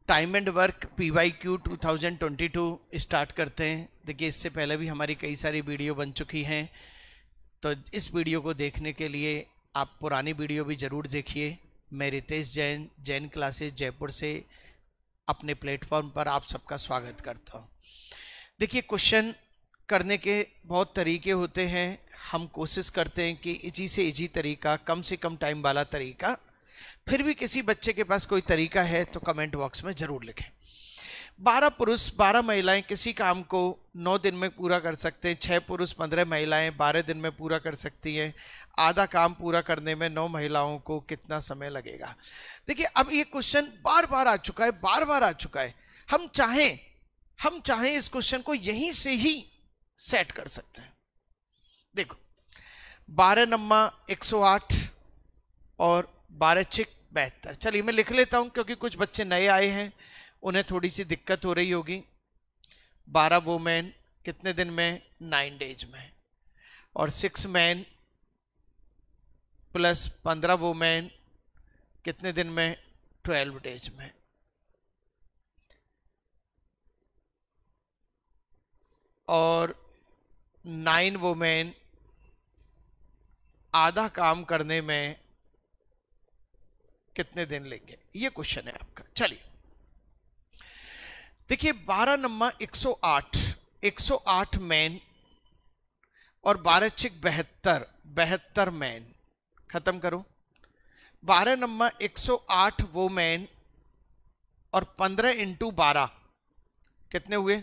Time and work PYQ 2022 start करते हैं। देखिए, इससे पहले भी हमारी कई सारी वीडियो बन चुकी हैं, तो इस वीडियो को देखने के लिए आप पुरानी वीडियो भी ज़रूर देखिए। मैं रितेश जैन, जैन क्लासेस जयपुर से अपने प्लेटफॉर्म पर आप सबका स्वागत करता हूँ। देखिए, क्वेश्चन करने के बहुत तरीके होते हैं। हम कोशिश करते हैं कि इजी से इजी तरीका, कम से कम टाइम वाला तरीका, फिर भी किसी बच्चे के पास कोई तरीका है तो कमेंट बॉक्स में जरूर लिखें। 12 पुरुष 12 महिलाएं किसी काम को 9 दिन में पूरा कर सकते हैं। 6 पुरुष 15 महिलाएं 12 दिन में पूरा कर सकती हैं। आधा काम पूरा करने में 9 महिलाओं को कितना समय लगेगा? देखिए, अब ये क्वेश्चन बार बार आ चुका है। हम चाहें इस क्वेश्चन को यहीं से ही सेट कर सकते हैं। देखो, 12 नम्मा 108 और 12 छिक 72। चलिए मैं लिख लेता हूं, क्योंकि कुछ बच्चे नए आए हैं, उन्हें थोड़ी सी दिक्कत हो रही होगी। 12 वोमेन कितने दिन में? 9 डेज में। और 6 मैन प्लस 15 वोमेन कितने दिन में? 12 डेज में। और 9 वोमेन आधा काम करने में कितने दिन लेंगे? ये क्वेश्चन है आपका। चलिए देखिए, 12 नंबर 108 मैन और 12 छिक 72 मैन। खत्म करो। 12 नंबर 108 वो मैन और 15 इंटू 12 कितने हुए?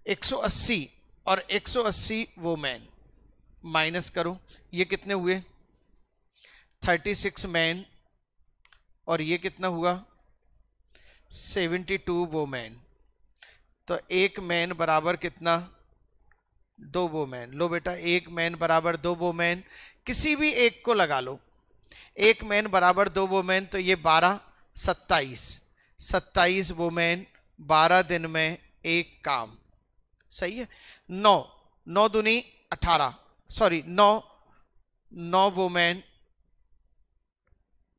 180। और 180 वो मैन माइनस करो, ये कितने हुए? 36 मैन। और ये कितना हुआ? 72 वोमेन। तो एक मैन बराबर कितना? 2 वोमेन। लो बेटा, एक मैन बराबर 2 वोमेन, किसी भी एक को लगा लो। एक मैन बराबर 2 वोमेन, तो ये 12 27 वोमेन 12 दिन में एक काम। सही है। 9 दूनी 18, सॉरी 9 वोमेन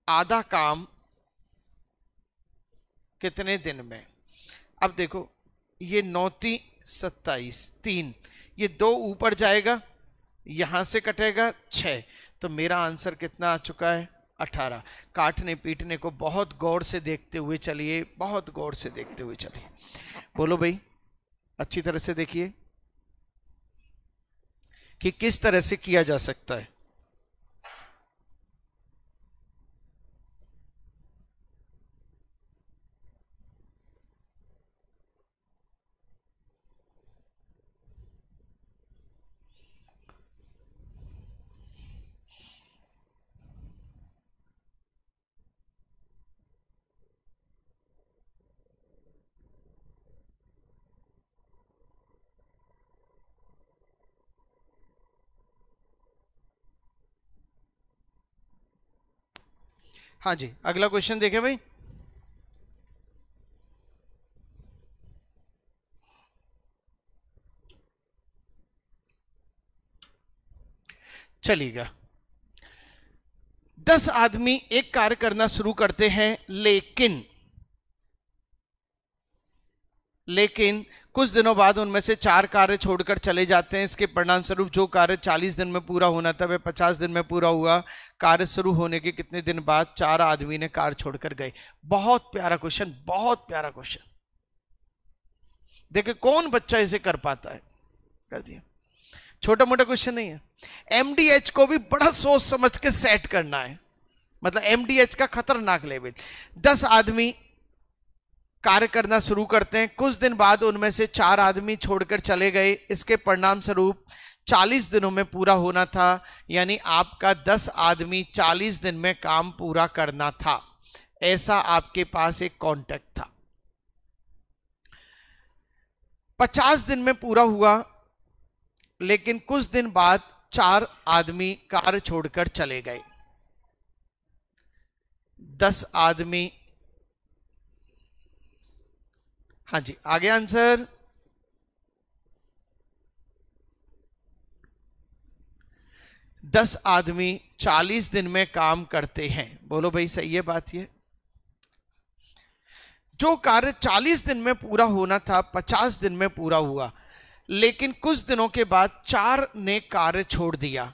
आधा काम कितने दिन में? अब देखो, ये 9 3 27 3, ये 2 ऊपर जाएगा, यहां से कटेगा 6, तो मेरा आंसर कितना आ चुका है? 18। काटने पीटने को बहुत गौर से देखते हुए चलिए, बहुत गौर से देखते हुए चलिए। बोलो भाई, अच्छी तरह से देखिए कि किस तरह से किया जा सकता है। हाँ जी, अगला क्वेश्चन देखें भाई। चलिएगा, 10 आदमी एक कार्य करना शुरू करते हैं, लेकिन कुछ दिनों बाद उनमें से 4 कार्य छोड़कर चले जाते हैं। इसके परिणाम स्वरूप जो कार्य 40 दिन में पूरा होना था वह 50 दिन में पूरा हुआ। कार्य शुरू होने के कितने दिन बाद 4 आदमी ने कार्य छोड़कर गए? बहुत प्यारा क्वेश्चन, बहुत प्यारा क्वेश्चन। देखिए, कौन बच्चा इसे कर पाता है? कर दिया। छोटा मोटा क्वेश्चन नहीं है। MDH को भी बड़ा सोच समझ के सेट करना है, मतलब MDH का खतरनाक लेवल। 10 आदमी कार्य करना शुरू करते हैं, कुछ दिन बाद उनमें से 4 आदमी छोड़कर चले गए। इसके परिणाम स्वरूप 40 दिनों में पूरा होना था, यानी आपका 10 आदमी 40 दिन में काम पूरा करना था। ऐसा आपके पास एक कॉन्टेक्ट था। 50 दिन में पूरा हुआ, लेकिन कुछ दिन बाद 4 आदमी कार्य छोड़कर चले गए। 10 आदमी, हाँ जी, आगे आंसर। 10 आदमी 40 दिन में काम करते हैं। बोलो भाई, सही है बात ये? जो कार्य 40 दिन में पूरा होना था 50 दिन में पूरा हुआ, लेकिन कुछ दिनों के बाद 4 ने कार्य छोड़ दिया,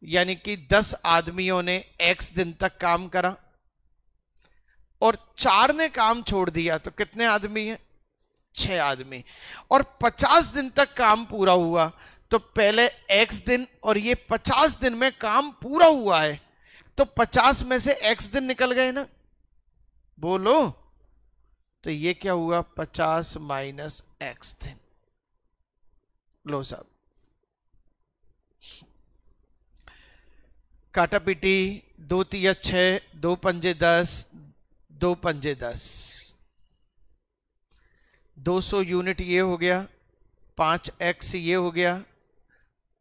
यानी कि 10 आदमियों ने x दिन तक काम करा और 4 ने काम छोड़ दिया, तो कितने आदमी हैं? 6 आदमी। और 50 दिन तक काम पूरा हुआ, तो पहले x दिन और ये 50 दिन में काम पूरा हुआ है, तो 50 में से x दिन निकल गए ना, बोलो। तो ये क्या हुआ? 50 माइनस x दिन। लो साहब, काटा पीटी, 2 तिया 6, 2 पंजे 10, 2 पंजे 10, 200 यूनिट ये हो गया, 5x ये हो गया,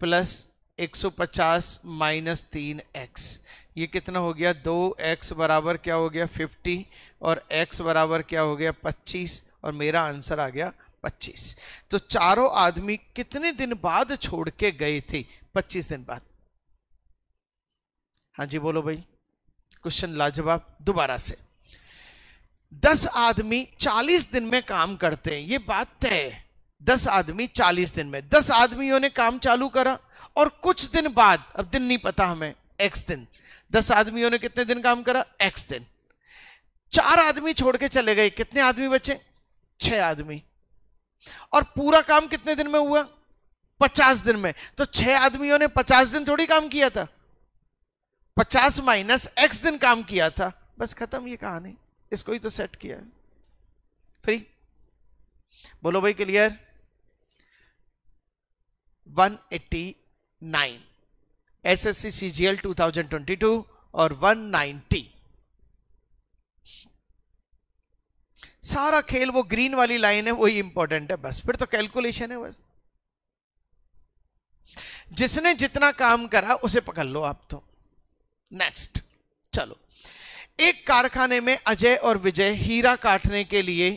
प्लस 150 माइनस 3x, ये कितना हो गया? 2x बराबर क्या हो गया? 50, और x बराबर क्या हो गया? 25, और मेरा आंसर आ गया 25। तो चारों आदमी कितने दिन बाद छोड़ के गए थे? 25 दिन बाद। हाँ जी बोलो भाई, क्वेश्चन लाजवाब। दोबारा से, 10 आदमी 40 दिन में काम करते हैं, ये बात तय है। 10 आदमी 40 दिन में, 10 आदमियों ने काम चालू करा और कुछ दिन बाद, अब दिन नहीं पता हमें, x दिन, 10 आदमियों ने कितने दिन काम करा? x दिन। 4 आदमी छोड़ के चले गए, कितने आदमी बचे? 6 आदमी। और पूरा काम कितने दिन में हुआ? 50 दिन में। तो 6 आदमियों ने 50 दिन थोड़ी काम किया था, 50 माइनस x दिन काम किया था, बस खत्म ये कहानी। इसको ही तो सेट किया है। फ्री। बोलो भाई क्लियर? 189 एसएससी सीजीएल 2022 और 190। सारा खेल वो ग्रीन वाली लाइन है, वही इंपॉर्टेंट है बस, फिर तो कैलकुलेशन है बस। जिसने जितना काम करा उसे पकड़ लो आप तो। नेक्स्ट चलो, एक कारखाने में अजय और विजय हीरा काटने के लिए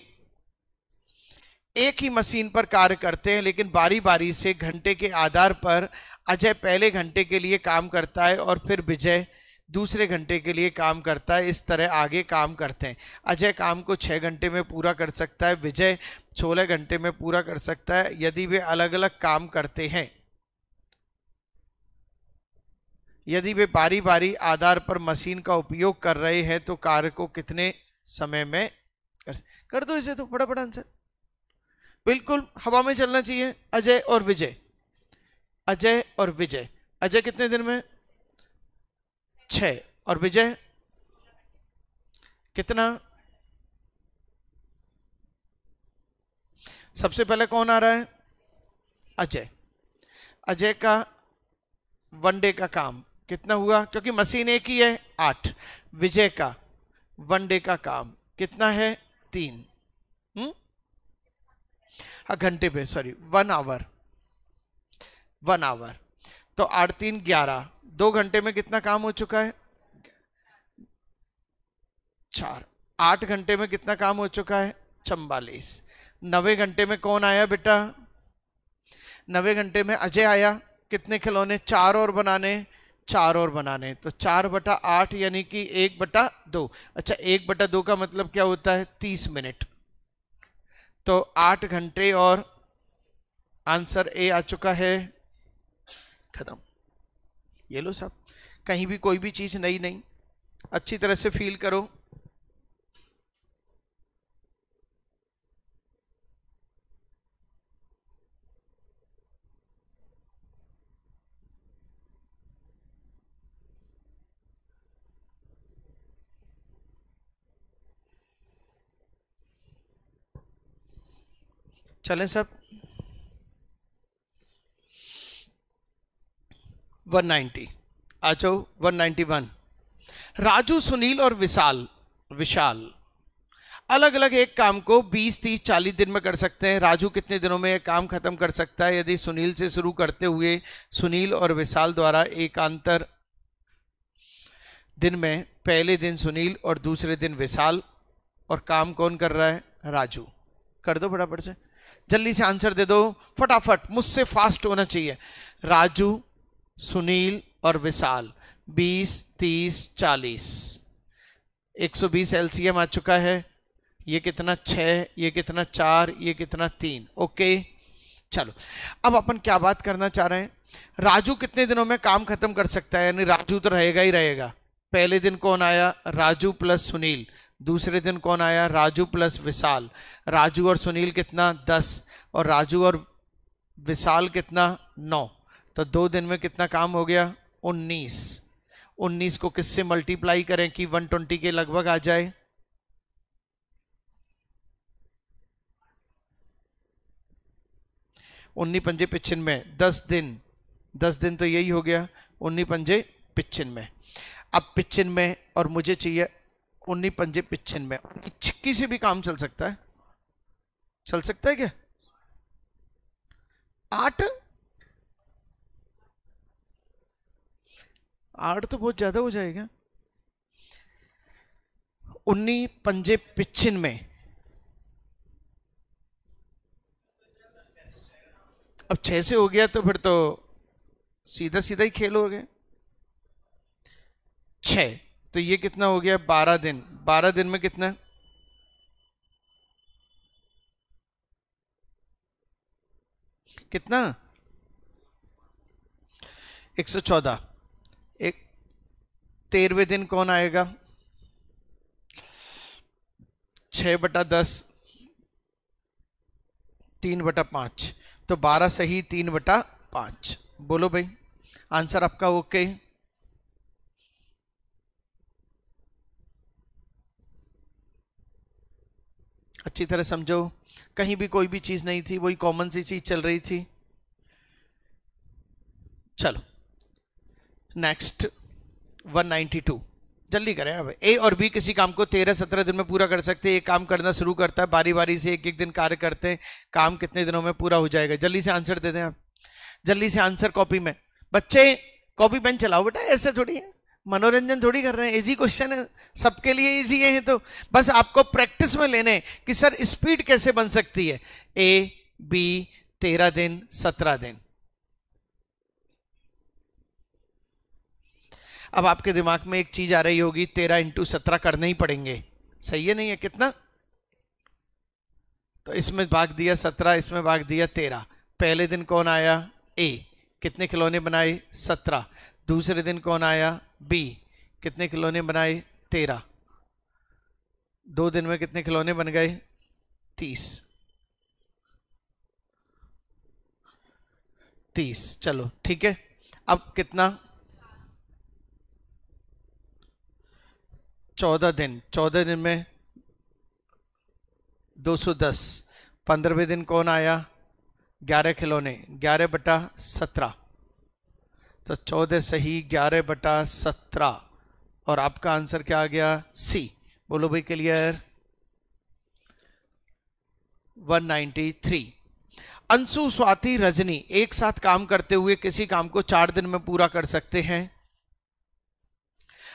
एक ही मशीन पर कार्य करते हैं, लेकिन बारी बारी से घंटे के आधार पर अजय पहले घंटे के लिए काम करता है और फिर विजय दूसरे घंटे के लिए काम करता है। इस तरह आगे काम करते हैं। अजय काम को 6 घंटे में पूरा कर सकता है, विजय 16 घंटे में पूरा कर सकता है। यदि वे अलग अलग काम करते हैं, यदि वे बारी बारी आधार पर मशीन का उपयोग कर रहे हैं, तो कार्य को कितने समय में कर दो इसे, तो फटाफट आंसर। बिल्कुल हवा में चलना चाहिए। अजय और विजय, अजय और विजय, अजय कितने दिन में? 6, और विजय कितना? सबसे पहले कौन आ रहा है? अजय। अजय का 1 डे का काम कितना हुआ? क्योंकि मशीन एक ही है, 8। विजय का 1 डे का काम कितना है? 3। हाँ घंटे पे, सॉरी 1 आवर, 1 आवर। तो 8 3 11, 2 घंटे में कितना काम हो चुका है? 4। 8 घंटे में कितना काम हो चुका है? 44। 90 घंटे में कौन आया बेटा? 90 घंटे में अजय आया। कितने खिलौने? 4 और बनाने, 4 और बनाने। तो 4/8 यानी कि 1/2। अच्छा 1/2 का मतलब क्या होता है? 30 मिनट। तो 8 घंटे, और आंसर ए आ चुका है। खत्म। ये लो साहब, कहीं भी कोई भी चीज नई नहीं, अच्छी तरह से फील करो। चलें सब। 190 आ जाओ। 191। राजू, सुनील और विशाल अलग अलग एक काम को 20 30 40 दिन में कर सकते हैं। राजू कितने दिनों में एक काम खत्म कर सकता है? यदि सुनील से शुरू करते हुए सुनील और विशाल द्वारा एकांतर दिन में पहले दिन सुनील और दूसरे दिन विशाल, और काम कौन कर रहा है? राजू। कर दो फटाफट से, जल्दी से आंसर दे दो फटाफट, मुझसे फास्ट होना चाहिए। राजू, सुनील और विशाल 20 30 40, 120 एलसीएम आ चुका है। ये कितना 6, ये कितना 4, ये कितना 3। ओके चलो, अब अपन क्या बात करना चाह रहे हैं, राजू कितने दिनों में काम खत्म कर सकता है, यानी राजू तो रहेगा ही रहेगा। पहले दिन कौन आया, राजू प्लस सुनील। दूसरे दिन कौन आया, राजू प्लस विशाल। राजू और सुनील कितना 10, और राजू और विशाल कितना 9। तो 2 दिन में कितना काम हो गया, 19। 19 को किससे मल्टीप्लाई करें कि 120 के लगभग आ जाए, 19 पंजे 95, 10 दिन, 10 दिन तो यही हो गया, 19 पंजे 95। अब 95 और मुझे चाहिए 19 पंजे 95। छिक्की से भी काम चल सकता है, चल सकता है क्या, 8 तो बहुत ज्यादा हो जाएगा। 19 पंजे 95, अब 6 से हो गया तो फिर तो सीधा सीधा ही खेल हो गया। 6 तो ये कितना हो गया, 12 दिन। 12 दिन में कितना, कितना 114। एक 13वें दिन कौन आएगा, 6/10, 3/5, तो 12 सही 3/5। बोलो भाई, आंसर आपका ओके। अच्छी तरह समझो, कहीं भी कोई भी चीज नहीं थी, वही कॉमन सी चीज चल रही थी। चलो नेक्स्ट 192, जल्दी करें। अब ए और बी किसी काम को 13-17 दिन में पूरा कर सकते हैं। एक काम करना शुरू करता है, बारी बारी से एक एक दिन कार्य करते हैं, काम कितने दिनों में पूरा हो जाएगा। जल्दी से आंसर दे दें आप, जल्दी से आंसर कॉपी में। बच्चे कॉपी पेन चलाओ बेटा, ऐसे थोड़ी है, मनोरंजन थोड़ी कर रहे हैं, इजी क्वेश्चन है, सबके लिए इजी है। तो बस आपको प्रैक्टिस में लेने कि सर स्पीड कैसे बन सकती है। ए बी 13 दिन 17 दिन। अब आपके दिमाग में एक चीज आ रही होगी, 13 × 17 करने ही पड़ेंगे, सही है नहीं है, कितना, तो इसमें भाग दिया 17, इसमें भाग दिया 13। पहले दिन कौन आया, ए, कितने खिलौने बनाए, 17। दूसरे दिन कौन आया, बी, कितने खिलौने बनाए, 13। 2 दिन में कितने खिलौने बन गए, 30। चलो ठीक है, अब कितना, 14 दिन। 14 दिन में 210। 15वें दिन कौन आया, 11 खिलौने, 11/17, तो 14 सही 11/17। और आपका आंसर क्या आ गया, सी। बोलो भाई क्लियर। 193। अंशु, स्वाति, रजनी एक साथ काम करते हुए किसी काम को 4 दिन में पूरा कर सकते हैं।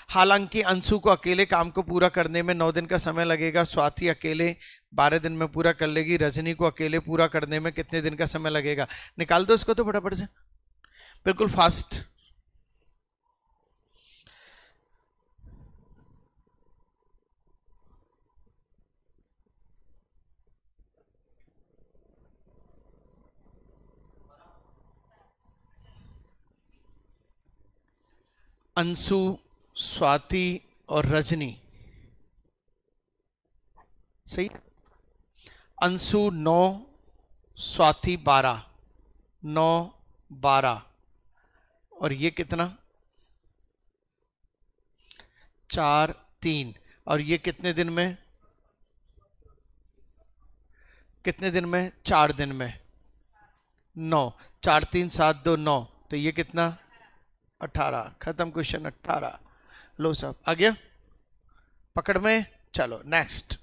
हालांकि अंशु को अकेले काम को पूरा करने में 9 दिन का समय लगेगा, स्वाति अकेले 12 दिन में पूरा कर लेगी, रजनी को अकेले पूरा करने में कितने दिन का समय लगेगा। निकाल दो इसको तो फटाफट से, बिल्कुल फास्ट। अंशु, स्वाति और रजनी, सही। अंशु 9, स्वाति 12, 9 12, और ये कितना 4 3, और ये कितने दिन में, कितने दिन में, 4 दिन में, 9। 4 3 7 2 9, तो ये कितना 18। खत्म क्वेश्चन, 18। लो साहब आ गया पकड़ में। चलो नेक्स्ट।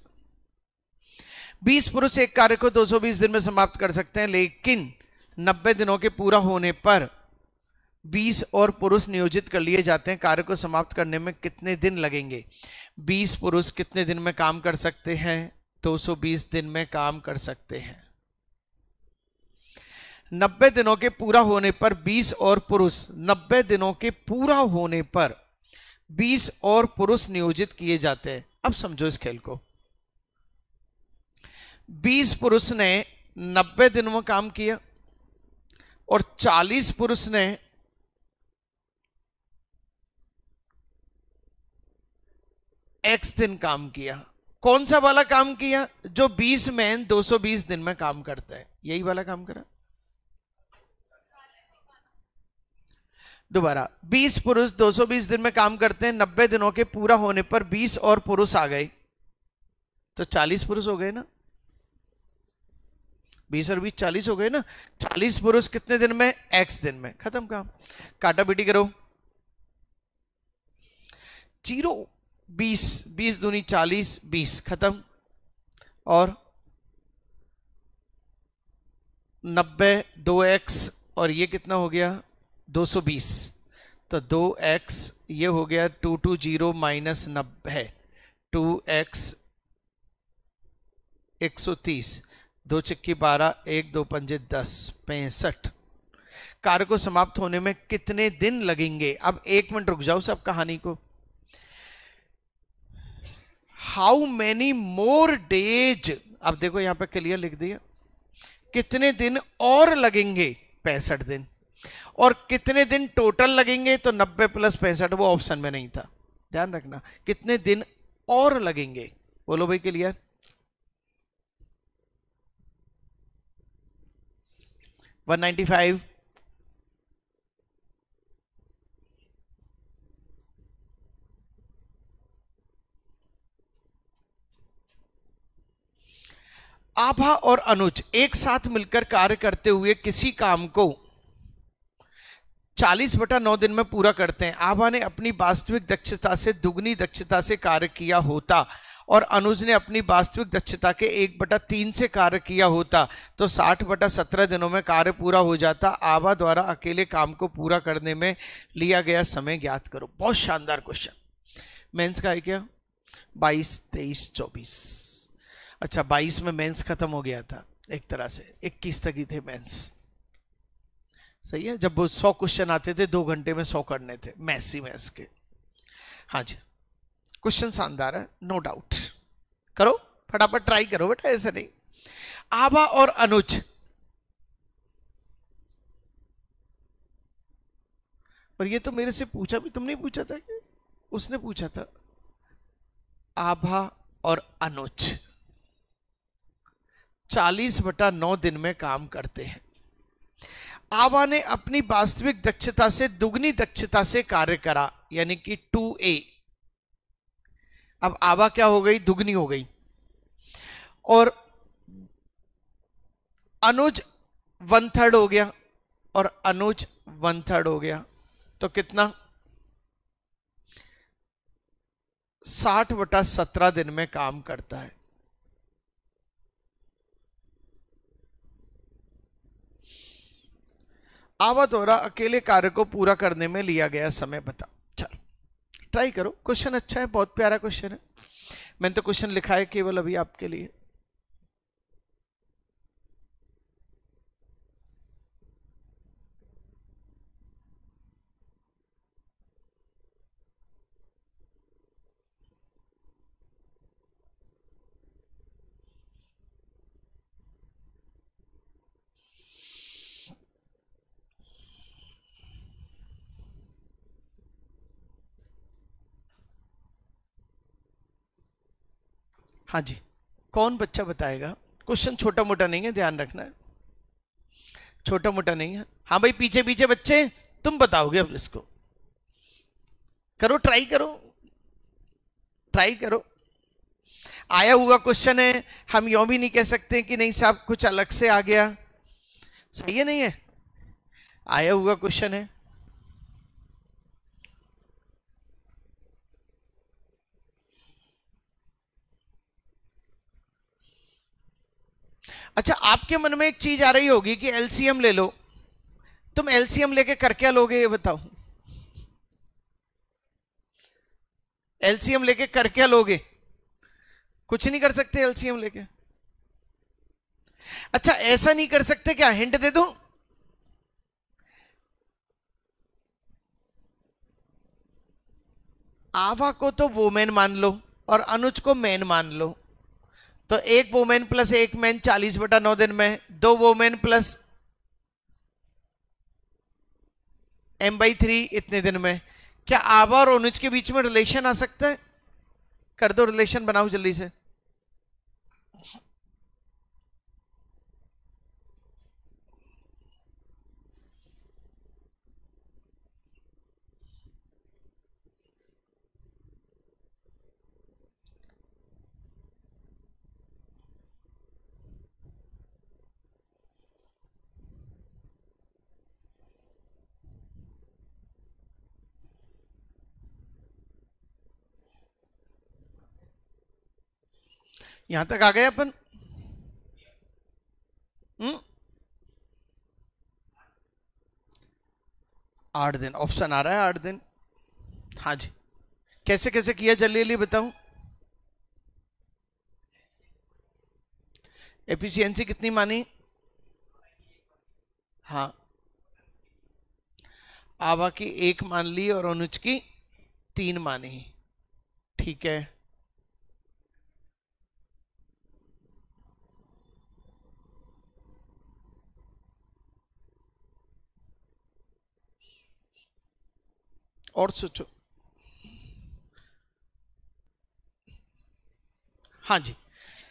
20 पुरुष एक कार्य को 220 दिन में समाप्त कर सकते हैं, लेकिन 90 दिनों के पूरा होने पर 20 और पुरुष नियोजित कर लिए जाते हैं। कार्य को समाप्त करने में कितने दिन लगेंगे। 20 पुरुष कितने दिन में काम कर सकते हैं, 220 दिन में काम कर सकते हैं। 90 दिनों के पूरा होने पर 20 और पुरुष, 90 दिनों के पूरा होने पर 20 और पुरुष नियोजित किए जाते हैं। अब समझो इस खेल को, 20 पुरुष ने 90 दिनों में काम किया और 40 पुरुष ने x दिन काम किया। कौन सा वाला काम किया? जो 20 मैन 220 दिन में काम करते हैं, यही वाला काम करा। दोबारा, 20 पुरुष 220 दिन में काम करते हैं, 90 दिनों के पूरा होने पर 20 और पुरुष आ गए, तो 40 पुरुष हो गए ना। 20 और 20 40 हो गए ना। 40 पुरुष कितने दिन में? x दिन में। खत्म काम। काटा पीटी करो। 0 20 20 दूनी 40 20 खत्म। और 90 2x और ये कितना हो गया? 220। तो 2x ये हो गया 220 माइनस 90 है 2x 130। 2 चिक्की 12 1 2 पंजे 10 65। कार्य को समाप्त होने में कितने दिन लगेंगे? अब 1 मिनट रुक जाओ सब कहानी को। हाउ मैनी मोर डेज, अब देखो यहां पे क्लियर लिख दिया, कितने दिन और लगेंगे? 65 दिन। और कितने दिन टोटल लगेंगे? तो 90 प्लस 65, वो ऑप्शन में नहीं था, ध्यान रखना। कितने दिन और लगेंगे? बोलो भाई क्लियर। $195। आभा और अनुज एक साथ मिलकर कार्य करते हुए किसी काम को 40/9 दिन में पूरा करते हैं। आभा ने अपनी वास्तविक दक्षता से दुगनी दक्षता से कार्य किया होता और अनुज ने अपनी वास्तविक दक्षता के 1/3 से कार्य किया होता, तो 60/17 दिनों में कार्य पूरा हो जाता। आभा द्वारा अकेले काम को पूरा करने में लिया गया समय ज्ञात करो। बहुत शानदार क्वेश्चन। मेंस का है क्या? 22 23 24। अच्छा 22 में मेंस खत्म हो गया था एक तरह से, 21 तक ही थे मेंस। सही है। जब वो 100 क्वेश्चन आते थे 2 घंटे में 100 करने थे मैथ्स के। हाँ जी क्वेश्चन शानदार है, नो डाउट। करो फटाफट ट्राई करो बेटा, ऐसे नहीं। आभा और अनुज, और ये तो मेरे से पूछा भी, तुमने पूछा था कि उसने पूछा था। आभा और अनुज 40/9 दिन में काम करते हैं। आभा ने अपनी वास्तविक दक्षता से दुगनी दक्षता से कार्य करा, यानी कि 2a। अब आभा क्या हो गई? दुगनी हो गई। और अनुज 1/3 हो गया और अनुज 1/3 हो गया, तो कितना? 60/17 दिन में काम करता है। आभा द्वारा अकेले कार्य को पूरा करने में लिया गया समय बता। चलो ट्राई करो। क्वेश्चन अच्छा है, बहुत प्यारा क्वेश्चन है। मैंने तो क्वेश्चन लिखा है केवल अभी आपके लिए। हाँ जी कौन बच्चा बताएगा? क्वेश्चन छोटा मोटा नहीं है, ध्यान रखना है, छोटा मोटा नहीं है। हाँ भाई पीछे पीछे बच्चे, तुम बताओगे अब इसको। करो ट्राई करो, ट्राई करो। आया हुआ क्वेश्चन है, हम यूं भी नहीं कह सकते कि नहीं साहब कुछ अलग से आ गया। सही है नहीं है? आया हुआ क्वेश्चन है। अच्छा आपके मन में एक चीज आ रही होगी कि एलसीएम ले लो। तुम एलसीएम लेके कर क्या लोगे ये बताओ? एलसीएम लेके कर क्या लोगे? कुछ नहीं कर सकते एलसीएम लेके। अच्छा ऐसा नहीं कर सकते क्या? हिंट दे दूं? आभा को तो वोमेन मान लो और अनुज को मैन मान लो, तो एक वोमेन प्लस एक मैन 40/9 दिन में, 2 वोमेन प्लस m/3 इतने दिन में। क्या आभा और अनुज के बीच में रिलेशन आ सकता है? कर दो रिलेशन, बनाओ जल्दी से। यहां तक आ गए अपन? 8 दिन ऑप्शन आ रहा है, 8 दिन। हाँ जी, कैसे कैसे किया जल्दी जल्दी बताऊं। एफिशिएंसी कितनी मानी? हाँ, आभा की 1 मान ली और अनुज की 3 मानी। ठीक है, और सोचो। हाँ जी,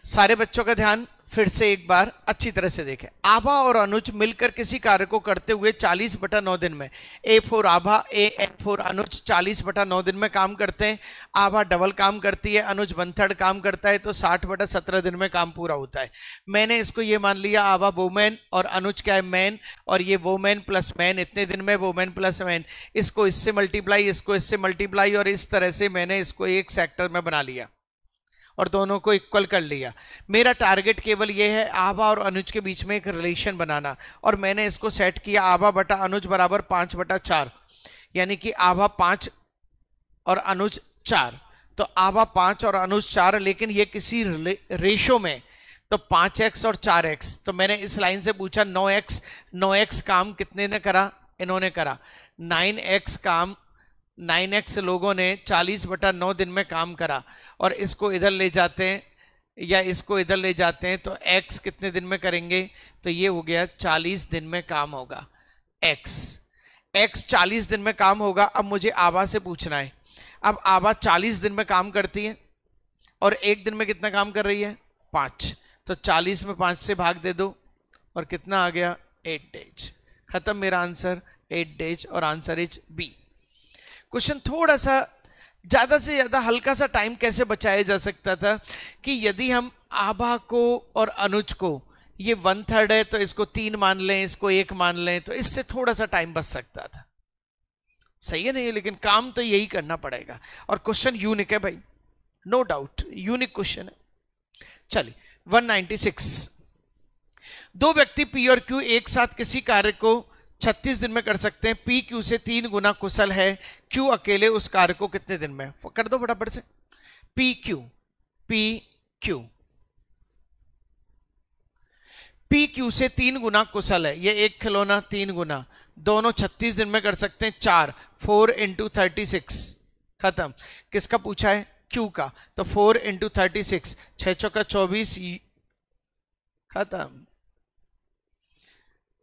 सारे बच्चों का ध्यान फिर से एक बार अच्छी तरह से देखें। आभा और अनुज मिलकर किसी कार्य को करते हुए 40/9 दिन में, A for Abha A for अनुज 40/9 दिन में काम करते हैं। आभा डबल काम करती है, अनुज 1/3 काम करता है, तो 60/17 दिन में काम पूरा होता है। मैंने इसको ये मान लिया आभा वोमेन और अनुज क्या है मैन, और ये वोमेन प्लस मैन इतने दिन में, वोमेन प्लस मैन, इसको इससे मल्टीप्लाई, इसको इससे मल्टीप्लाई, और इस तरह से मैंने इसको एक सेक्टर में बना लिया और दोनों को इक्वल कर लिया। मेरा टारगेट केवल ये है आभा और अनुज के बीच में एक रिलेशन बनाना, और मैंने इसको सेट किया आभा बटा अनुज बराबर 5/4, यानी कि आभा 5 और अनुज 4। तो आभा 5 और अनुज 4, लेकिन ये किसी रेशो में, तो 5x और 4x। तो मैंने इस लाइन से पूछा 9x काम कितने ने करा? इन्होंने करा। 9x काम, 9x लोगों ने 40/9 दिन में काम करा, और इसको इधर ले जाते हैं या इसको इधर ले जाते हैं, तो x कितने दिन में करेंगे? तो ये हो गया 40 दिन में काम होगा। x 40 दिन में काम होगा। अब मुझे आभा से पूछना है। अब आभा 40 दिन में काम करती है और एक दिन में कितना काम कर रही है? 5। तो 40 में 5 से भाग दे दो, और कितना आ गया? 8 डेज। खत्म मेरा आंसर, 8 डेज, और आंसर इज बी। क्वेश्चन थोड़ा सा ज्यादा से ज्यादा हल्का सा टाइम कैसे बचाया जा सकता था कि यदि हम आभा को और अनुज को, ये 1/3 है तो इसको 3 मान लें, इसको 1 मान लें, तो इससे थोड़ा सा टाइम बच सकता था। सही है नहीं? लेकिन काम तो यही करना पड़ेगा, और क्वेश्चन यूनिक है भाई, नो डाउट यूनिक क्वेश्चन है। चलिए 196। 2 व्यक्ति पी और क्यू एक साथ किसी कार्य को 36 दिन में कर सकते हैं। पी क्यू से 3 गुना कुशल है, क्यू अकेले उस कार्य को कितने दिन में? कर दो फटाफट से। पी क्यू से 3 गुना कुशल है, ये एक खिलौना 3 गुना, दोनों 36 दिन में कर सकते हैं। 4 4 × 36, खत्म। किसका पूछा है? क्यू का। तो 4 × 36, 6 चौका 24, खत्म।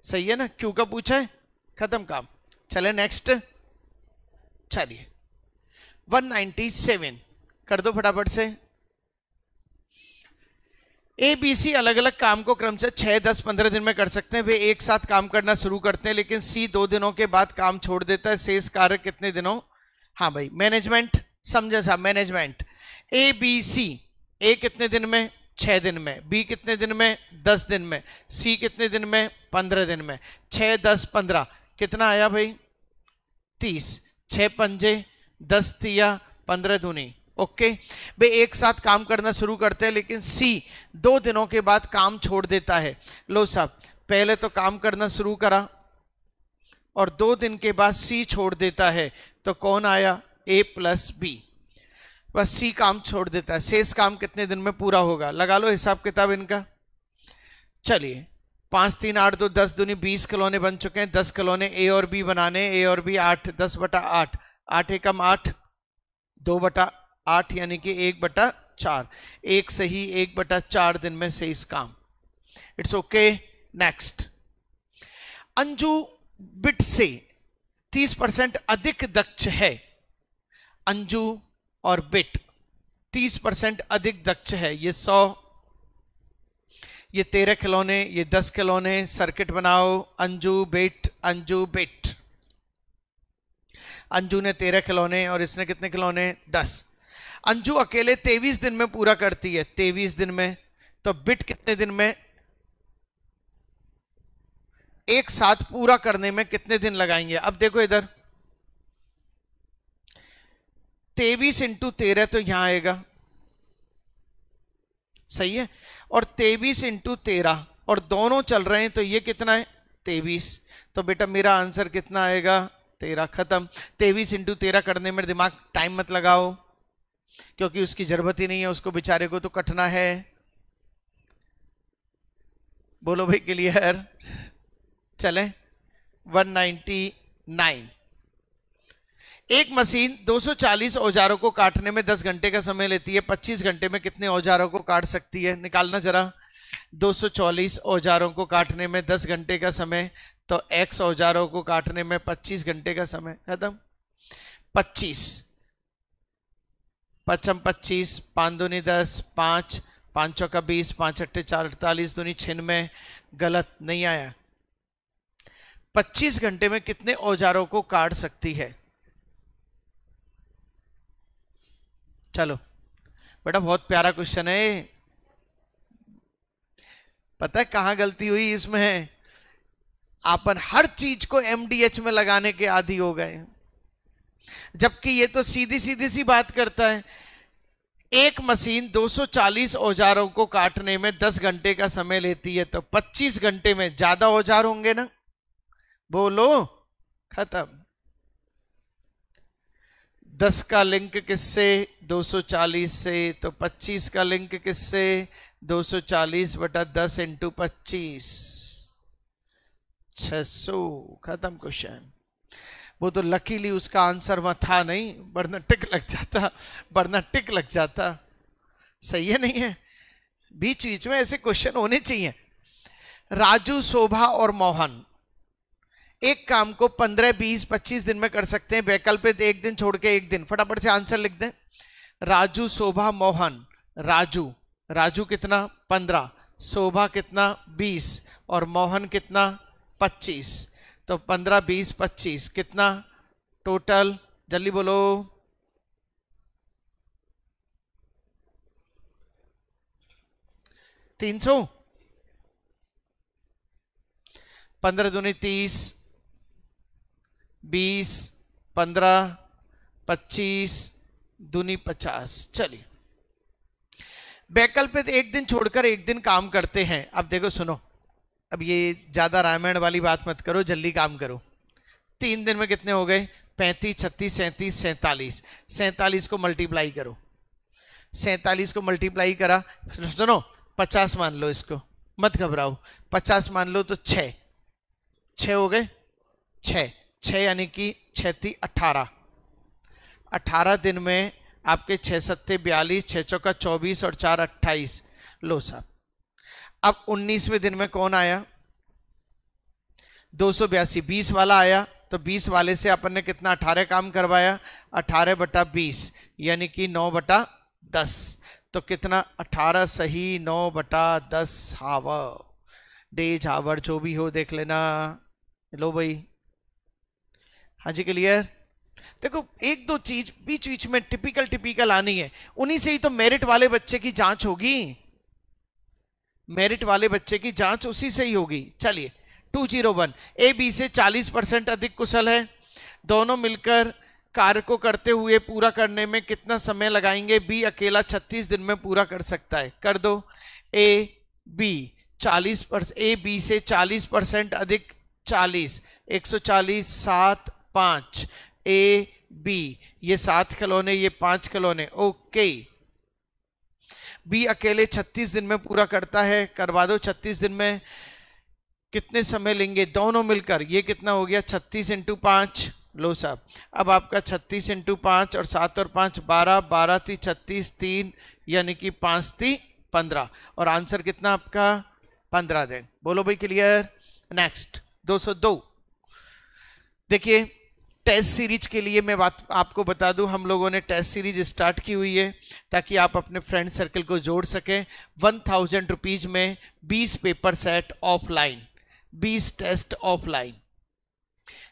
सही है ना? क्यू का पूछा है, खत्म काम। चले नेक्स्ट। चलिए 197 कर दो फटाफट से। ए बी सी अलग अलग काम को क्रम से 6, 10, 15 दिन में कर सकते हैं। वे एक साथ काम करना शुरू करते हैं, लेकिन सी 2 दिनों के बाद काम छोड़ देता है। शेष कार्य कितने दिनों? हाँ भाई, मैनेजमेंट समझे साहब, मैनेजमेंट। ए बी सी, ए कितने दिन में? 6 दिन में। बी कितने दिन में? 10 दिन में। सी कितने दिन में? 15 दिन में। 6, 10, 15 कितना आया भाई? 30। 6 पंजे 10 तिया 15 दूनी। ओके, वे एक साथ काम करना शुरू करते हैं, लेकिन सी 2 दिनों के बाद काम छोड़ देता है। लो साहब, पहले तो काम करना शुरू करा और 2 दिन के बाद सी छोड़ देता है, तो कौन आया? ए प्लस बी। बस सी काम छोड़ देता है। शेष काम कितने दिन में पूरा होगा? लगा लो हिसाब किताब इनका। चलिए 5, 3, 8, 2, 10 दूनी 20 खिलौने बन चुके हैं। 10 खिलौने ए और बी बनाने, ए और बी 8, 10/8, 8 एकम 8, 2/8 यानी कि 1/8। 4, 1 सही 1/4 दिन में से इस काम। It's okay. Next, Anju bit से 30% अधिक दक्ष है। अंजू और बिट 30% अधिक दक्ष है। ये 100, ये 13 खिलौने, ये 10 खिलौने। सर्किट बनाओ, अंजू बिट, अंजू बिट। अंजू ने 13 खिलौने और इसने कितने खिलौने? 10। अंजू अकेले 23 दिन में पूरा करती है, 23 दिन में। तो बिट कितने दिन में? एक साथ पूरा करने में कितने दिन लगाएंगे? अब देखो इधर 23 × 13 तो यहां आएगा, सही है। और 23 × 13 और दोनों चल रहे हैं तो ये कितना है? 23। तो बेटा मेरा आंसर कितना आएगा? 13। खत्म। 23 × 13 करने में दिमाग टाइम मत लगाओ, क्योंकि उसकी जरूरत ही नहीं है, उसको बेचारे को तो कटना है। बोलो भाई क्लियर? चलें 199। एक मशीन 240 औजारों को काटने में 10 घंटे का समय लेती है। 25 घंटे में कितने औजारों को काट सकती है? निकालना जरा। 240 औजारों को काटने में 10 घंटे का समय, तो x औजारों को काटने में 25 घंटे का समय। खत्म। 25 पचम 25, 5 दूनी 10, 5 5 चौका 20, 5 अट्ठे 48, दूनी 96। गलत नहीं आया। 25 घंटे में कितने औजारों को काट सकती है? चलो बेटा बहुत प्यारा क्वेश्चन है। पता है कहां गलती हुई इसमें? अपन हर चीज को MDH में लगाने के आदी हो गए, जबकि ये तो सीधी सीधी सी बात करता है। एक मशीन 240 औजारों को काटने में 10 घंटे का समय लेती है, तो 25 घंटे में ज्यादा औजार होंगे ना? बोलो। खत्म। 10 का लिंक किससे? 240 से। तो 25 का लिंक किससे? 240/10 × 25, 600। खत्म क्वेश्चन। वो तो लकीली उसका आंसर वहां था नहीं, वरना टिक लग जाता, वरना टिक लग जाता। सही है नहीं है? बीच बीच में ऐसे क्वेश्चन होने चाहिए। राजू, शोभा और मोहन एक काम को 15, 20, 25 दिन में कर सकते हैं। वैकल्पिक एक दिन छोड़ के एक दिन। फटाफट से आंसर लिख दें। राजू, शोभा, मोहन। राजू कितना? 15। शोभा कितना? 20। और मोहन कितना? 25। तो 15, 20, 25 कितना टोटल? जल्दी बोलो। 300। 15 दूनी 30, 20, 15, 25 दूनी 50। चलिए वैकल्पिक एक दिन छोड़कर एक दिन काम करते हैं। अब देखो सुनो, अब ये ज्यादा रामायण वाली बात मत करो, जल्दी काम करो। 3 दिन में कितने हो गए? 35, 36, 37, 47। 47 को मल्टीप्लाई करो। 47 को मल्टीप्लाई करा, सुनो 50 मान लो, इसको मत घबराओ। 50 मान लो तो 6 हो गए। 6 यानी कि 6 18। 18 दिन में आपके 6 7 42, 6 चौका 24 और 4 28। लो साहब, अब 19वें दिन में कौन आया? 282। 20 वाला आया, तो 20 वाले से अपन ने कितना 18 काम करवाया? 18/20 यानी कि 9/10। तो कितना? 18 सही, 9/10 हावर डेज हावर जो भी हो देख लेना। लो भाई, हाँ जी क्लियर। देखो एक दो चीज बीच बीच में टिपिकल आनी है, उन्हीं से ही तो मेरिट वाले बच्चे की जांच होगी। मेरिट वाले बच्चे की जांच उसी से ही होगी। चलिए 201। ए बी से 40% अधिक कुशल है। दोनों मिलकर कार्य को करते हुए पूरा करने में कितना समय लगाएंगे? बी अकेला 36 दिन में पूरा कर सकता है। कर दो। ए बी 40%, ए बी से 40% अधिक 40, 140, 7, 5। ए बी ये 7 खिलौने, ये 5 खिलौने। ओके। बी अकेले 36 दिन में पूरा करता है। करवा दो। 36 दिन में कितने समय लेंगे दोनों मिलकर? ये कितना हो गया? 36 × 5। लो साहब, अब आपका 36 × 5 और 7 और 5 12, 12 × 36, 3 यानी कि 5×3 = 15 और आंसर कितना आपका 15 दिन। बोलो भाई क्लियर। नेक्स्ट 202। देखिए टेस्ट सीरीज के लिए मैं बात आपको बता दूं, हम लोगों ने टेस्ट सीरीज स्टार्ट की हुई है ताकि आप अपने फ्रेंड सर्कल को जोड़ सकें। 1000 रुपीज में 20 paper set offline, 20 test offline.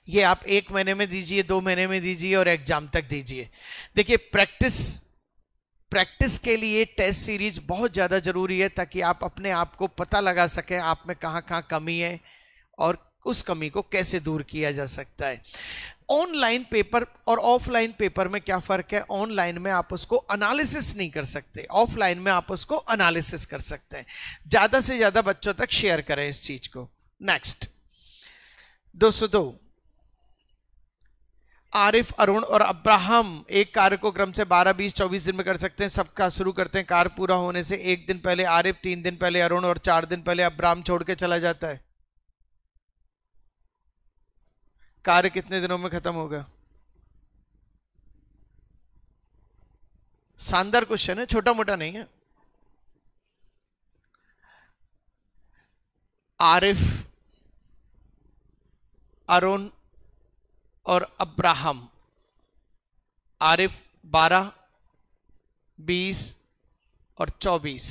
ये आप 1 महीने में दीजिए, 2 महीने में दीजिए और एग्जाम तक दीजिए। देखिए प्रैक्टिस के लिए टेस्ट सीरीज बहुत ज़्यादा ज़रूरी है ताकि आप अपने आप को पता लगा सकें आप में कहाँ कहाँ कमी है और उस कमी को कैसे दूर किया जा सकता है। ऑनलाइन पेपर और ऑफलाइन पेपर में क्या फ़र्क है? ऑनलाइन में आप उसको एनालिसिस नहीं कर सकते, ऑफलाइन में आप उसको एनालिसिस कर सकते हैं। ज़्यादा से ज़्यादा बच्चों तक शेयर करें इस चीज़ को। नेक्स्ट 202। आरिफ, अरुण और अब्राहम एक कार्य को क्रम से 12, 20, 24 दिन में कर सकते हैं। सबका शुरू करते हैं। कार्य पूरा होने से 1 दिन पहले आरिफ, 3 दिन पहले अरुण और 4 दिन पहले अब्राहम छोड़ के चला जाता है। कार्य कितने दिनों में खत्म होगा? शानदार क्वेश्चन है, छोटा मोटा नहीं है। आरिफ, अरुण और अब्राहम। आरिफ 12, 20 और 24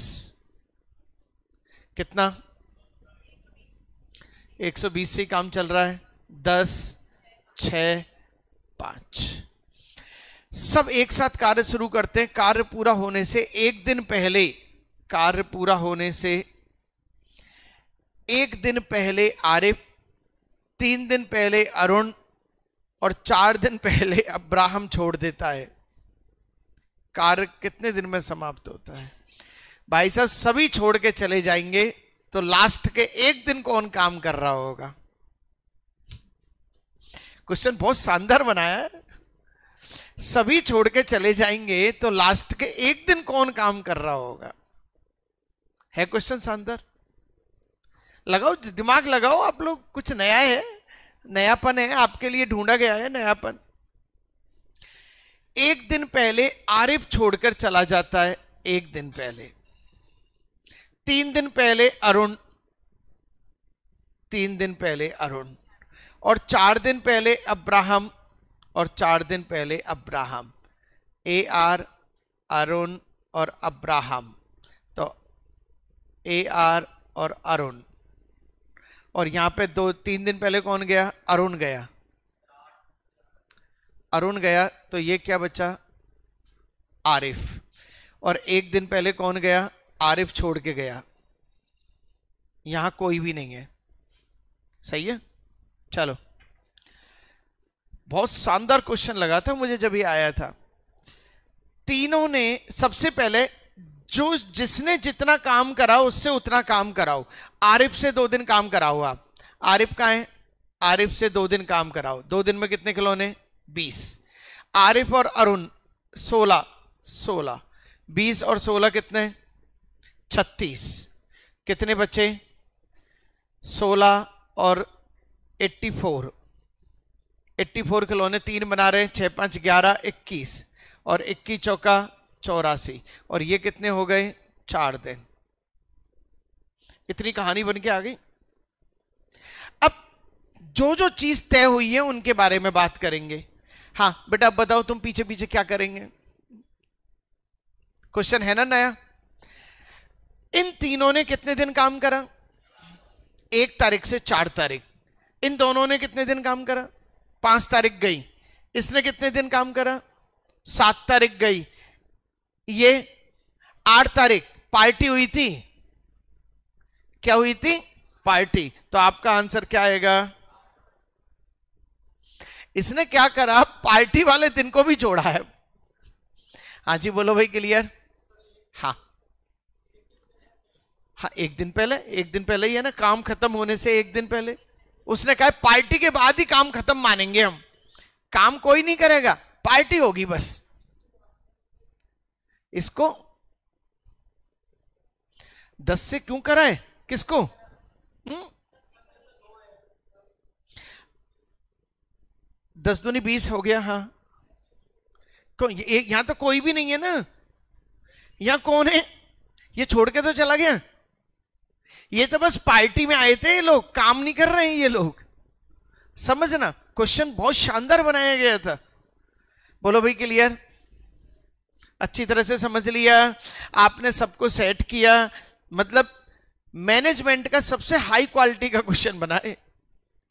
कितना? 120 से काम चल रहा है। 10, 6, 5 सब एक साथ कार्य शुरू करते हैं। कार्य पूरा होने से 1 दिन पहले, कार्य पूरा होने से 1 दिन पहले आरिफ, 3 दिन पहले अरुण और 4 दिन पहले अब्राहम छोड़ देता है। कार्य कितने दिन में समाप्त होता है? भाई साहब सभी छोड़ के चले जाएंगे तो लास्ट के 1 दिन कौन काम कर रहा होगा? क्वेश्चन बहुत शानदार बनाया है। सभी छोड़ के चले जाएंगे तो लास्ट के 1 दिन कौन काम कर रहा होगा? है क्वेश्चन शानदार। लगाओ दिमाग लगाओ आप लोग, कुछ नया है, नयापन है आपके लिए, ढूंढा गया है नयापन। 1 दिन पहले आरिफ छोड़कर चला जाता है, 1 दिन पहले। 3 दिन पहले अरुण, 3 दिन पहले अरुण और 4 दिन पहले अब्राहम और 4 दिन पहले अब्राहम। AR, अरुण और अब्राहम। तो AR और अरुण, और यहां पे 3 दिन पहले कौन गया? अरुण गया। अरुण गया तो ये क्या बचा? आरिफ। और 1 दिन पहले कौन गया? आरिफ छोड़ के गया। यहां कोई भी नहीं है। सही है। चलो, बहुत शानदार क्वेश्चन लगा था मुझे जब ये आया था। तीनों ने सबसे पहले जिसने जितना काम कराओ उससे उतना काम कराओ। आरिफ से 2 दिन काम कराओ आप। आरिफ कहाँ है? आरिफ से 2 दिन काम कराओ। 2 दिन में कितने खिलौने? 20। आरिफ और अरुण 16, 16, 20 और 16 कितने? 36। कितने बच्चे? 16 और 84, 84 खिलौने 3 बना रहे हैं। 6, 5, 11, 21 और 21 चौका 84 और ये कितने हो गए? 4 दिन। इतनी कहानी बन के आ गई। अब जो जो चीज तय हुई है उनके बारे में बात करेंगे। हाँ बेटा अब बताओ तुम पीछे पीछे क्या करेंगे? क्वेश्चन है ना नया। इन तीनों ने कितने दिन काम करा? 1 तारीख से 4 तारीख। इन दोनों ने कितने दिन काम करा? 5 तारीख गई। इसने कितने दिन काम करा? 7 तारीख गई। ये 8 तारीख पार्टी हुई थी। क्या हुई थी? पार्टी। तो आपका आंसर क्या आएगा? इसने क्या करा? पार्टी वाले दिन को भी जोड़ा है। हाँ जी बोलो भाई क्लियर। हाँ हाँ 1 दिन पहले, 1 दिन पहले ही है ना, काम खत्म होने से 1 दिन पहले। उसने कहा पार्टी के बाद ही काम खत्म मानेंगे हम, काम कोई नहीं करेगा, पार्टी होगी बस। इसको 10 से क्यों कराए? किसको? 10 दूनी 20 हो गया। हाँ यहां तो कोई भी नहीं है ना, यहां कौन है? ये छोड़ के तो चला गया। ये तो बस पार्टी में आए थे, ये लोग काम नहीं कर रहे हैं ये लोग। समझना, क्वेश्चन बहुत शानदार बनाया गया था। बोलो भाई क्लियर? अच्छी तरह से समझ लिया आपने, सबको सेट किया। मतलब मैनेजमेंट का सबसे हाई क्वालिटी का क्वेश्चन बनाए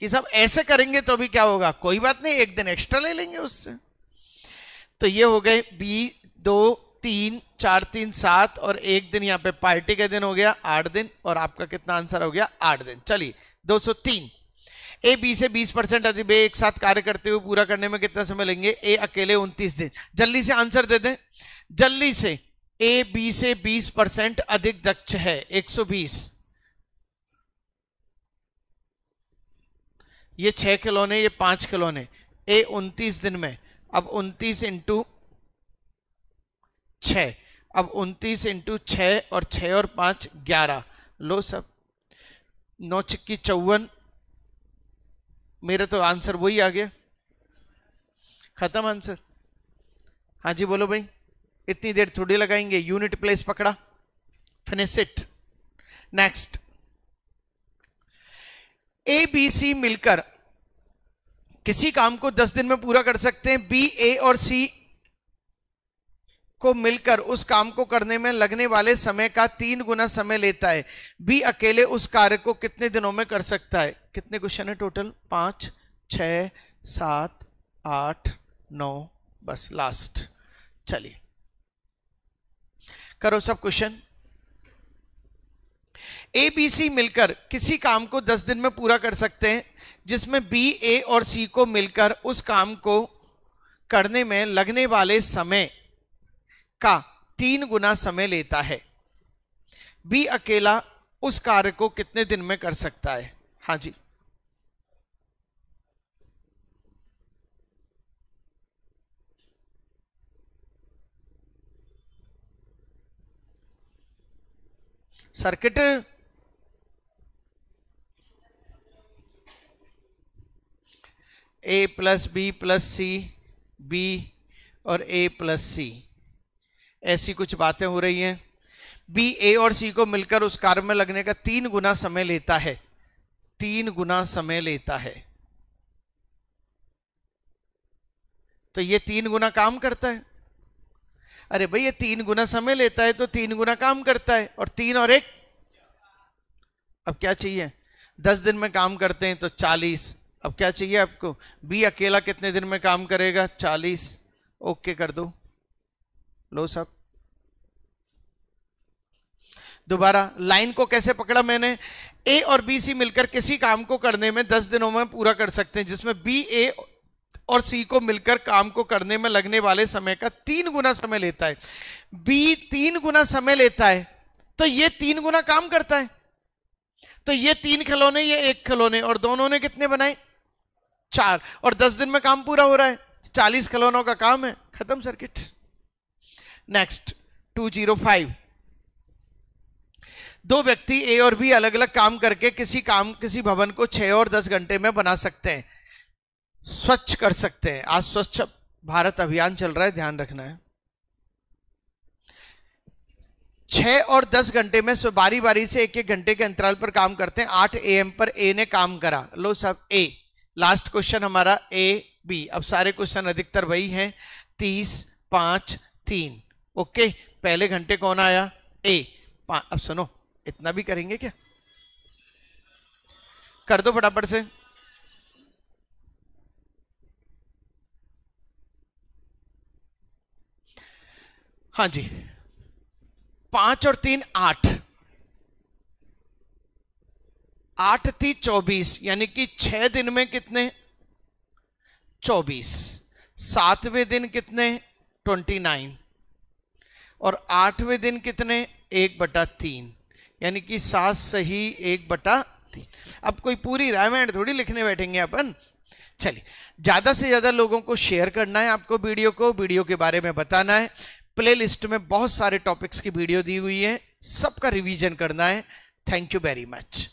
कि सब ऐसे करेंगे तो भी क्या होगा, कोई बात नहीं, एक दिन एक्स्ट्रा ले लेंगे उससे। तो ये हो गए 2 3 4 3 7 और एक दिन यहाँ पे पार्टी का दिन हो गया 8 दिन, और आपका कितना आंसर हो गया 8 दिन। चलिए 203। ए बी से 20% अधिक बे एक साथ कार्य करते हुए पूरा करने में कितना समय लेंगे? ए अकेले 29 दिन। जल्दी से आंसर दे दें, जल्दी से। ए बी से 20% अधिक दक्ष है, 120। ये 6 खिलौने, ये 5 खिलौने। ए 29 दिन में, अब 29 इंटू 6, अब 29 इंटू 6 और 6 और 5 11। लो सब 9 छिक्की 54। मेरा तो आंसर वही आ गया, खत्म आंसर। हाँ जी बोलो भाई, इतनी देर थोड़ी लगाएंगे, यूनिट प्लेस पकड़ा, finish it. Next, A B C मिलकर किसी काम को 10 दिन में पूरा कर सकते हैं। बी ए और सी को मिलकर उस काम को करने में लगने वाले समय का 3 गुना समय लेता है। बी अकेले उस कार्य को कितने दिनों में कर सकता है? कितने क्वेश्चन है टोटल? 5 6 7 8 9, बस लास्ट। चलिए करो सब क्वेश्चन। ए बी सी मिलकर किसी काम को 10 दिन में पूरा कर सकते हैं, जिसमें बी ए और सी को मिलकर उस काम को करने में लगने वाले समय का 3 गुना समय लेता है। बी अकेला उस कार्य को कितने दिन में कर सकता है? हाँ जी सर्किट। ए प्लस बी प्लस सी, बी और ए प्लस सी, ऐसी कुछ बातें हो रही हैं। बी ए और सी को मिलकर उस कार्य में लगने का 3 गुना समय लेता है, 3 गुना समय लेता है। तो ये 3 गुना काम करता है। अरे भाई ये 3 गुना समय लेता है तो 3 गुना काम करता है, और 3 और 1, अब क्या चाहिए? 10 दिन में काम करते हैं तो 40। अब क्या चाहिए आपको? बी अकेला कितने दिन में काम करेगा? 40। ओके कर दो, लो सब। दोबारा लाइन को कैसे पकड़ा मैंने? ए और बी सी मिलकर किसी काम को करने में 10 दिनों में पूरा कर सकते हैं, जिसमें बी ए और सी को मिलकर काम को करने में लगने वाले समय का 3 गुना समय लेता है। बी 3 गुना समय लेता है तो ये 3 गुना काम करता है। तो ये 3 खिलौने, ये 1 खिलौने, और दोनों ने कितने बनाए? 4, और 10 दिन में काम पूरा हो रहा है। 40 खिलौनों का काम है, खत्म सर्किट। नेक्स्ट 205। 2 व्यक्ति ए और बी अलग अलग काम करके किसी भवन को 6 और 10 घंटे में बना सकते हैं, स्वच्छ कर सकते हैं। आज स्वच्छ भारत अभियान चल रहा है, ध्यान रखना है। 6 और 10 घंटे में बारी बारी से 1-1 घंटे के अंतराल पर काम करते हैं। 8 AM पर ए ने काम करा। लो सब ए, लास्ट क्वेश्चन हमारा ए बी। अब सारे क्वेश्चन अधिकतर वही हैं, 30 5 3। ओके, पहले घंटे कौन आया? ए। अब सुनो, इतना भी करेंगे क्या? कर दो फटाफट से। हाँ जी, 5 और 3 8, 8 थी 24, यानी कि 6 दिन में कितने? 24। 7वें दिन कितने? 29, और 8वें दिन कितने? 1/3, यानी कि 7 सही 1/3। अब कोई पूरी रामायण थोड़ी लिखने बैठेंगे अपन। चलिए, ज्यादा से ज्यादा लोगों को शेयर करना है, आपको वीडियो के बारे में बताना है। प्लेलिस्ट में बहुत सारे टॉपिक्स की वीडियो दी हुई है, सबका रिवीजन करना है। Thank you very much.